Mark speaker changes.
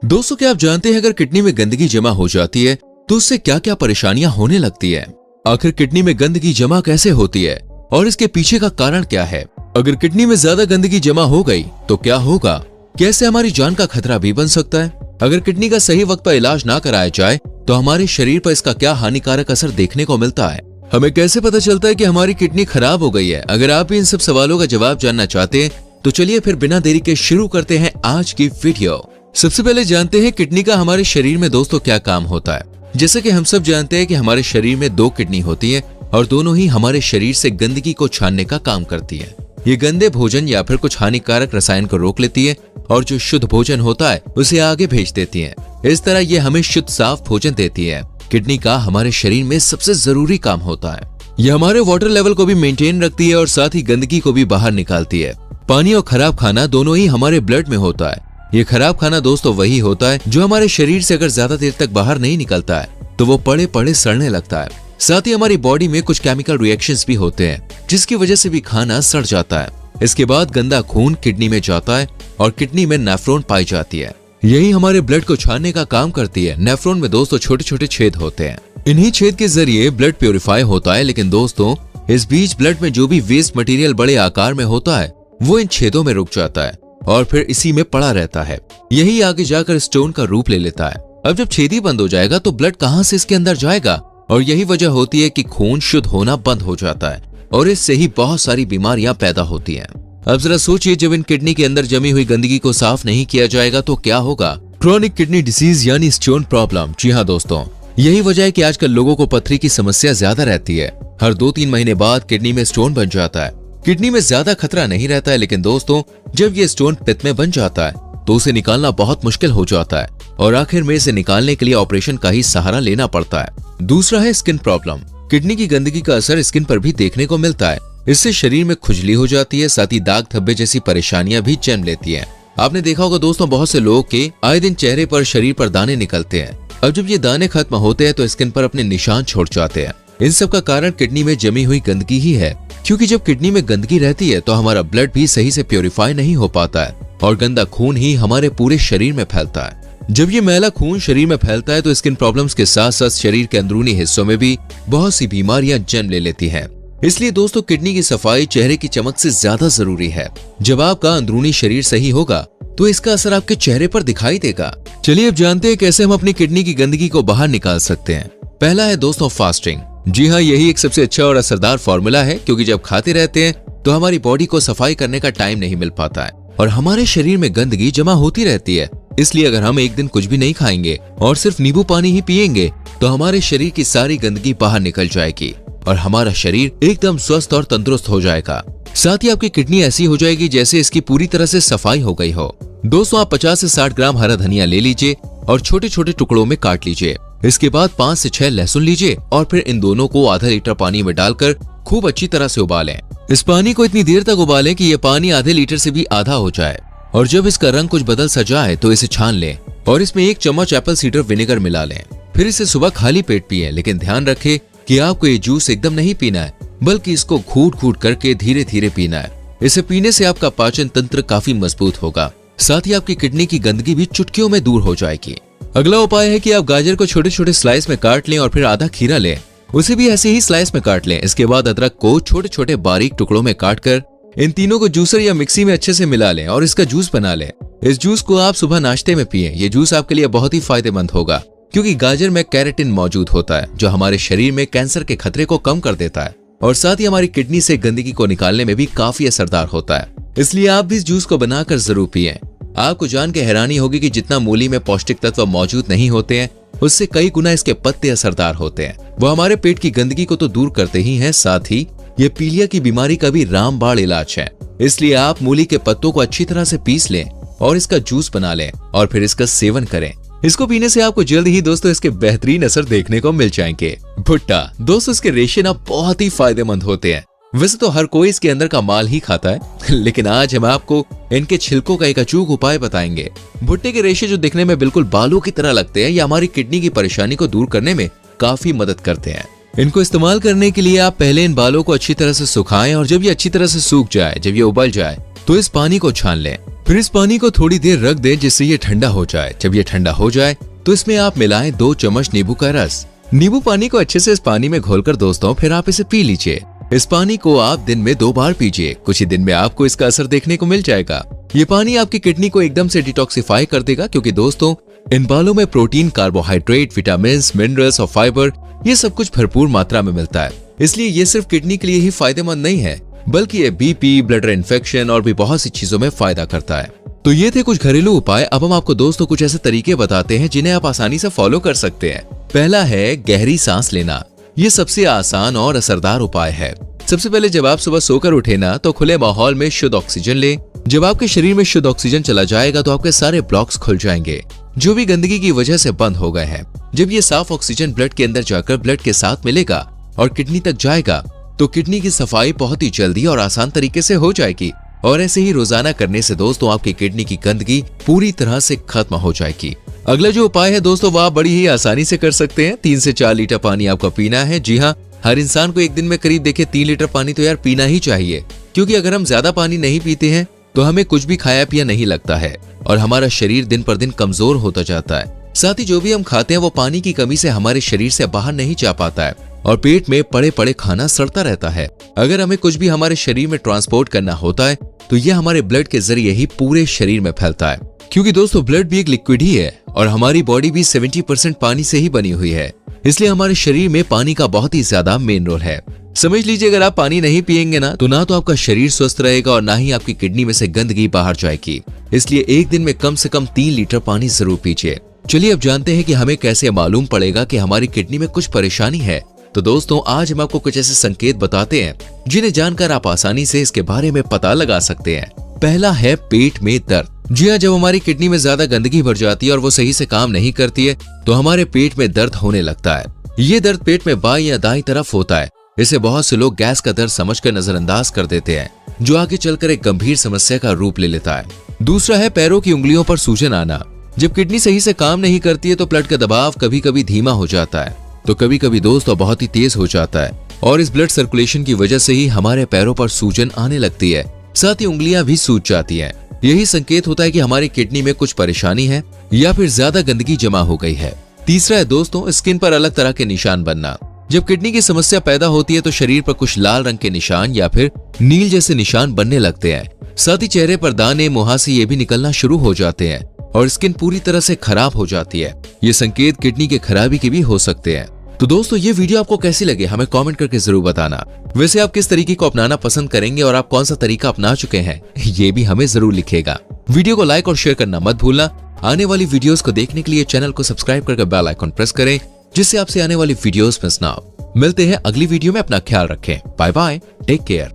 Speaker 1: दोस्तों, क्या आप जानते हैं अगर किडनी में गंदगी जमा हो जाती है तो उससे क्या क्या परेशानियां होने लगती है? आखिर किडनी में गंदगी जमा कैसे होती है और इसके पीछे का कारण क्या है? अगर किडनी में ज्यादा गंदगी जमा हो गई तो क्या होगा? कैसे हमारी जान का खतरा भी बन सकता है? अगर किडनी का सही वक्त पर इलाज ना कराया जाए तो हमारे शरीर पर इसका क्या हानिकारक असर देखने को मिलता है? हमें कैसे पता चलता है कि हमारी किडनी खराब हो गई है? अगर आप भी इन सब सवालों का जवाब जानना चाहते हैं तो चलिए फिर बिना देरी के शुरू करते हैं आज की वीडियो। सबसे पहले जानते हैं किडनी का हमारे शरीर में दोस्तों क्या काम होता है। जैसे कि हम सब जानते हैं कि हमारे शरीर में 2 किडनी होती है और दोनों ही हमारे शरीर से गंदगी को छानने का काम करती है। ये गंदे भोजन या फिर कुछ हानिकारक रसायन को रोक लेती है और जो शुद्ध भोजन होता है उसे आगे भेज देती है। इस तरह ये हमें शुद्ध साफ भोजन देती है। किडनी का हमारे शरीर में सबसे जरूरी काम होता है। यह हमारे वाटर लेवल को भी मेंटेन रखती है और साथ ही गंदगी को भी बाहर निकालती है। पानी और खराब खाना दोनों ही हमारे ब्लड में होता है। ये खराब खाना दोस्तों वही होता है जो हमारे शरीर से अगर ज्यादा देर तक बाहर नहीं निकलता है तो वो पड़े पड़े सड़ने लगता है। साथ ही हमारी बॉडी में कुछ केमिकल रिएक्शंस भी होते हैं जिसकी वजह से भी खाना सड़ जाता है। इसके बाद गंदा खून किडनी में जाता है और किडनी में नेफ्रॉन पाई जाती है। यही हमारे ब्लड को छानने का काम करती है। नेफ्रॉन में दोस्तों छोटे छोटे छेद होते हैं। इन्हीं छेद के जरिए ब्लड प्योरीफाई होता है। लेकिन दोस्तों इस बीच ब्लड में जो भी वेस्ट मटेरियल बड़े आकार में होता है वो इन छेदों में रुक जाता है और फिर इसी में पड़ा रहता है। यही आगे जाकर स्टोन का रूप ले लेता है। अब जब छेद ही बंद हो जाएगा तो ब्लड कहां से इसके अंदर जाएगा? और यही वजह होती है कि खून शुद्ध होना बंद हो जाता है और इससे ही बहुत सारी बीमारियां पैदा होती हैं। अब जरा सोचिए, जब इन किडनी के अंदर जमी हुई गंदगी को साफ नहीं किया जाएगा तो क्या होगा? क्रोनिक किडनी डिसीज यानी स्टोन प्रॉब्लम। जी हाँ दोस्तों, यही वजह है कि आजकल लोगों को पथरी की समस्या ज्यादा रहती है। हर 2-3 महीने बाद किडनी में स्टोन बन जाता है। किडनी में ज्यादा खतरा नहीं रहता है, लेकिन दोस्तों जब ये स्टोन पित्त में बन जाता है तो उसे निकालना बहुत मुश्किल हो जाता है और आखिर में इसे निकालने के लिए ऑपरेशन का ही सहारा लेना पड़ता है। दूसरा है स्किन प्रॉब्लम। किडनी की गंदगी का असर स्किन पर भी देखने को मिलता है। इससे शरीर में खुजली हो जाती है, साथ ही दाग धब्बे जैसी परेशानियां भी जन्म लेती हैं। आपने देखा होगा दोस्तों, बहुत से लोगों के आए दिन चेहरे पर, शरीर पर दाने निकलते हैं। अब जब ये दाने खत्म होते हैं तो स्किन पर अपने निशान छोड़ जाते हैं। इन सब का कारण किडनी में जमी हुई गंदगी ही है, क्योंकि जब किडनी में गंदगी रहती है तो हमारा ब्लड भी सही से प्योरीफाई नहीं हो पाता है और गंदा खून ही हमारे पूरे शरीर में फैलता है। जब ये मैला खून शरीर में फैलता है तो स्किन प्रॉब्लम्स के साथ साथ शरीर के अंदरूनी हिस्सों में भी बहुत सी बीमारियां जन्म ले लेती हैं। इसलिए दोस्तों किडनी की सफाई चेहरे की चमक से ज्यादा जरूरी है। जब आपका अंदरूनी शरीर सही होगा तो इसका असर आपके चेहरे पर दिखाई देगा। चलिए अब जानते हैं कैसे हम अपनी किडनी की गंदगी को बाहर निकाल सकते हैं। पहला है दोस्तों फास्टिंग। जी हाँ, यही एक सबसे अच्छा और असरदार फॉर्मूला है, क्योंकि जब खाते रहते हैं तो हमारी बॉडी को सफाई करने का टाइम नहीं मिल पाता है और हमारे शरीर में गंदगी जमा होती रहती है। इसलिए अगर हम एक दिन कुछ भी नहीं खाएंगे और सिर्फ नींबू पानी ही पिएंगे तो हमारे शरीर की सारी गंदगी बाहर निकल जाएगी और हमारा शरीर एकदम स्वस्थ और तंदुरुस्त हो जाएगा। साथ ही आपकी किडनी ऐसी हो जाएगी जैसे इसकी पूरी तरह से सफाई हो गई हो। दोस्तों आप 50 से 60 ग्राम हरा धनिया ले लीजिए और छोटे छोटे टुकड़ों में काट लीजिए। इसके बाद 5 से 6 लहसुन लीजिए और फिर इन दोनों को आधा लीटर पानी में डालकर खूब अच्छी तरह से उबालें। इस पानी को इतनी देर तक उबालें कि यह पानी आधे लीटर से भी आधा हो जाए और जब इसका रंग कुछ बदल सा जाए तो इसे छान लें और इसमें 1 चम्मच एप्पल सीडर विनेगर मिला लें। फिर इसे सुबह खाली पेट पिएं, लेकिन ध्यान रखें कि आपको ये जूस एकदम नहीं पीना है, बल्कि इसको घूट घूट करके धीरे धीरे पीना है। इसे पीने से आपका पाचन तंत्र काफी मजबूत होगा। साथ ही आपकी किडनी की गंदगी भी चुटकियों में दूर हो जाएगी। अगला उपाय है कि आप गाजर को छोटे छोटे स्लाइस में काट लें और फिर आधा खीरा लें, उसे भी ऐसे ही स्लाइस में काट लें। इसके बाद अदरक को छोटे छोटे बारीक टुकड़ों में काटकर इन तीनों को जूसर या मिक्सी में अच्छे से मिला लें और इसका जूस बना लें। इस जूस को आप सुबह नाश्ते में पिएं। ये जूस आपके लिए बहुत ही फायदेमंद होगा, क्योंकि गाजर में कैरोटीन मौजूद होता है जो हमारे शरीर में कैंसर के खतरे को कम कर देता है और साथ ही हमारी किडनी से गंदगी को निकालने में भी काफी असरदार होता है। इसलिए आप भी इस जूस को बनाकर जरूर पिएं। आपको जान के हैरानी होगी कि जितना मूली में पौष्टिक तत्व मौजूद नहीं होते हैं, उससे कई गुना इसके पत्ते असरदार होते हैं। वो हमारे पेट की गंदगी को तो दूर करते ही हैं, साथ ही ये पीलिया की बीमारी का भी रामबाण इलाज है। इसलिए आप मूली के पत्तों को अच्छी तरह से पीस लें और इसका जूस बना लें और फिर इसका सेवन करें। इसको पीने से आपको जल्द ही दोस्तों इसके बेहतरीन असर देखने को मिल जाएंगे। भुट्टा दोस्तों, इसके रेशे ना बहुत ही फायदेमंद होते हैं। वैसे तो हर कोई इसके अंदर का माल ही खाता है, लेकिन आज हम आपको इनके छिलकों का एक अचूक उपाय बताएंगे। भुट्टे के रेशे जो दिखने में बिल्कुल बालों की तरह लगते हैं, ये हमारी किडनी की परेशानी को दूर करने में काफी मदद करते हैं। इनको इस्तेमाल करने के लिए आप पहले इन बालों को अच्छी तरह से सुखाएं और जब ये अच्छी तरह से सूख जाए, जब ये उबल जाए, तो इस पानी को छान लें। फिर इस पानी को थोड़ी देर रख दें जिससे ये ठंडा हो जाए। जब ये ठंडा हो जाए तो इसमें आप मिलाएं 2 चम्मच नींबू का रस। नींबू पानी को अच्छे से इस पानी में घोलकर दोस्तों फिर आप इसे पी लीजिए। इस पानी को आप दिन में 2 बार पीजिए। कुछ ही दिन में आपको इसका असर देखने को मिल जाएगा। ये पानी आपकी किडनी को एकदम से डिटॉक्सिफाई कर देगा, क्योंकि दोस्तों इन बालों में प्रोटीन, कार्बोहाइड्रेट, विटामिन, मिनरल्स और फाइबर ये सब कुछ भरपूर मात्रा में मिलता है। इसलिए ये सिर्फ किडनी के लिए ही फायदेमंद नहीं है, बल्कि ये बीपी, ब्लड इन्फेक्शन और भी बहुत सी चीजों में फायदा करता है। तो ये थे कुछ घरेलू उपाय। अब हम आपको दोस्तों कुछ ऐसे तरीके बताते हैं जिन्हें आप आसानी से फॉलो कर सकते हैं। पहला है गहरी सांस लेना। ये सबसे आसान और असरदार उपाय है। सबसे पहले जब आप सुबह सोकर उठे ना तो खुले माहौल में शुद्ध ऑक्सीजन ले। जब आपके शरीर में शुद्ध ऑक्सीजन चला जाएगा तो आपके सारे ब्लॉक्स खुल जाएंगे जो भी गंदगी की वजह से बंद हो गए हैं। जब ये साफ ऑक्सीजन ब्लड के अंदर जाकर ब्लड के साथ मिलेगा और किडनी तक जाएगा तो किडनी की सफाई बहुत ही जल्दी और आसान तरीके से हो जाएगी। और ऐसे ही रोजाना करने से दोस्तों आपकी किडनी की गंदगी पूरी तरह से खत्म हो जाएगी। अगला जो उपाय है दोस्तों वह आप बड़ी ही आसानी से कर सकते हैं। 3 से 4 लीटर पानी आपको पीना है। जी हाँ, हर इंसान को एक दिन में करीब देखिए 3 लीटर पानी तो यार पीना ही चाहिए, क्योंकि अगर हम ज्यादा पानी नहीं पीते हैं तो हमें कुछ भी खाया पिया नहीं लगता है और हमारा शरीर दिन पर दिन कमजोर होता जाता है। साथ ही जो भी हम खाते हैं वो पानी की कमी से हमारे शरीर से बाहर नहीं जा पाता है और पेट में पड़े पड़े खाना सड़ता रहता है। अगर हमें कुछ भी हमारे शरीर में ट्रांसपोर्ट करना होता है तो यह हमारे ब्लड के जरिए ही पूरे शरीर में फैलता है, क्योंकि दोस्तों ब्लड भी एक लिक्विड ही है और हमारी बॉडी भी 70% पानी से ही बनी हुई है। इसलिए हमारे शरीर में पानी का बहुत ही ज्यादा मेन रोल है। समझ लीजिए अगर आप पानी नहीं पिएंगे ना तो आपका शरीर स्वस्थ रहेगा और ना ही आपकी किडनी में से गंदगी बाहर जाएगी। इसलिए एक दिन में कम से कम 3 लीटर पानी जरूर पीजिए। चलिए अब जानते हैं कि हमें कैसे मालूम पड़ेगा कि हमारी किडनी में कुछ परेशानी है। तो दोस्तों आज हम आपको कुछ ऐसे संकेत बताते हैं जिन्हें जानकर आप आसानी से इसके बारे में पता लगा सकते हैं। पहला है पेट में दर्द। जी हाँ, जब हमारी किडनी में ज्यादा गंदगी भर जाती है और वो सही से काम नहीं करती है तो हमारे पेट में दर्द होने लगता है। ये दर्द पेट में बाईं या दाईं तरफ होता है। इसे बहुत से लोग गैस का दर्द समझकर नजरअंदाज कर देते हैं, जो आगे चलकर एक गंभीर समस्या का रूप ले लेता है। दूसरा है पैरों की उंगलियों पर सूजन आना। जब किडनी सही से काम नहीं करती है तो ब्लड का दबाव कभी कभी धीमा हो जाता है तो कभी कभी दोस्तों बहुत ही तेज हो जाता है और इस ब्लड सर्कुलेशन की वजह से ही हमारे पैरों पर सूजन आने लगती है। साथ ही उंगलियां भी सूज जाती हैं। यही संकेत होता है कि हमारी किडनी में कुछ परेशानी है या फिर ज्यादा गंदगी जमा हो गई है। तीसरा है दोस्तों स्किन पर अलग तरह के निशान बनना। जब किडनी की समस्या पैदा होती है तो शरीर पर कुछ लाल रंग के निशान या फिर नील जैसे निशान बनने लगते हैं। साथ ही चेहरे पर दाने, मुहासे ये भी निकलना शुरू हो जाते हैं और स्किन पूरी तरह से खराब हो जाती है। ये संकेत किडनी के खराबी के भी हो सकते हैं। तो दोस्तों ये वीडियो आपको कैसी लगे हमें कमेंट करके जरूर बताना। वैसे आप किस तरीके को अपनाना पसंद करेंगे और आप कौन सा तरीका अपना चुके हैं ये भी हमें जरूर लिखिएगा। वीडियो को लाइक और शेयर करना मत भूलना। आने वाली वीडियोस को देखने के लिए चैनल को सब्सक्राइब करके बेल आइकन प्रेस करें, जिससे आपसे आने वाली वीडियोस मिस ना हो। मिलते हैं अगली वीडियो में। अपना ख्याल रखें। Bye bye, take care.